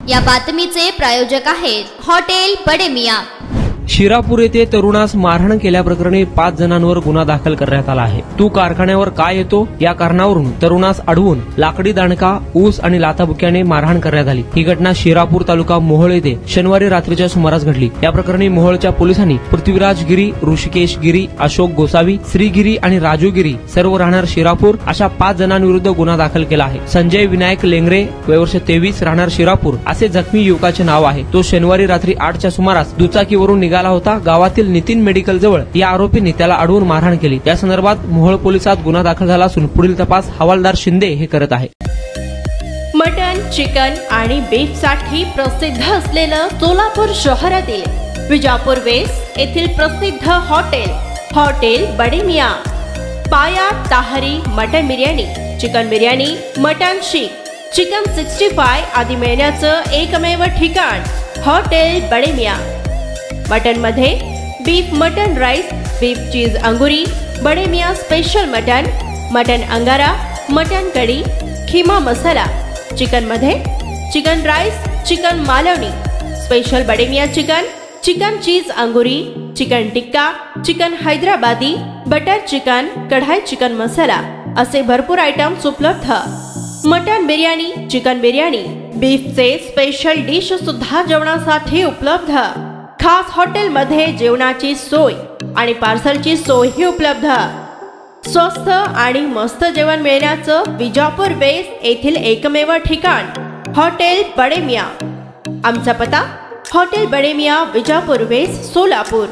या बातमीचे प्रायोजक आहेत हॉटेल बडे मियां। शिरापूर येथे तरुणास मारहाण केल्याप्रकरणी 5 जणांवर गुन्हा दाखल करण्यात आला आहे। तू कारखान्यावर काय येतो या कारणावरून तरुणास अडवून लाकडी दांडका, ऊस आणि लाथाबुक्याने मारहाण करण्यात आली। ही घटना शिरापूर तालुका मोहोळ येथे शनिवारी रात्रीच्या सुमारास घडली। या प्रकरणी मोहोळच्या पोलिसांनी पृथ्वीराज गिरी, ऋषिकेश गिरी, अशोक गोसावी, श्रीगिरी आणि राजू गिरी सर्व राहणार शिरापूर अशा 5 जणांविरुद्ध गुन्हा दाखल केला आहे। संजय विनायक लेंगरे वर्ष 23 राहणार शिरापूर असे जखमी युवकाचे नाव आहे। तो शनिवारी रात्री 8च्या सुमारास दुचाकीवरून निघाला होता। गावातील नितीन मेडिकल जवळ या आरोपींनी त्याला अडवून मारहाण केली। या संदर्भात मोहोळ पोलिसात गुन्हा दाखल झाला असून पुढील तपास हवालदार शिंदे हे करत आहे। मटन, चिकन आणि बीफ साठी प्रसिद्ध असलेलं सोलापूर शहरातील विजापूर वेस्ट येथील प्रसिद्ध हॉटेल बडे मियां। पाया ताहरी mutton biryani, chicken biryani, mutton शीख, चिकन 65 आदी मिळण्याचं एकमेव ठिकाण हॉटेल बडे मियां। मटन मध्ये beef mutton rice, beef cheese अंगुरी, Bade Miyan special mutton, mutton अंगारा, मटन कढी, खीमा मसाला। चिकन मध्ये chicken rice, chicken Malvani, special Bade Miyan chicken, chicken cheese अंगुरी, chicken tikka, chicken Hyderabadi, butter chicken, kadai chicken masala असे भरपूर आयटम्स उपलब्ध। मटन बिर्याणी, चिकन बिर्याणी, बीफचे स्पेशल डिश सुद्धा जेवणासाठी उपलब्ध। खास हॉटेल मध्ये जेवणाची सोय आणि पार्सलची सोयही उपलब्ध। स्वस्त आणि मस्त जेवण मिळण्याचं विजापूर वेस्ट येथील एकमेव ठिकाण हॉटेल बडे मियां। आमचा पत्ता हॉटेल बडे मियां, विजापूर वेस्ट, सोलापूर।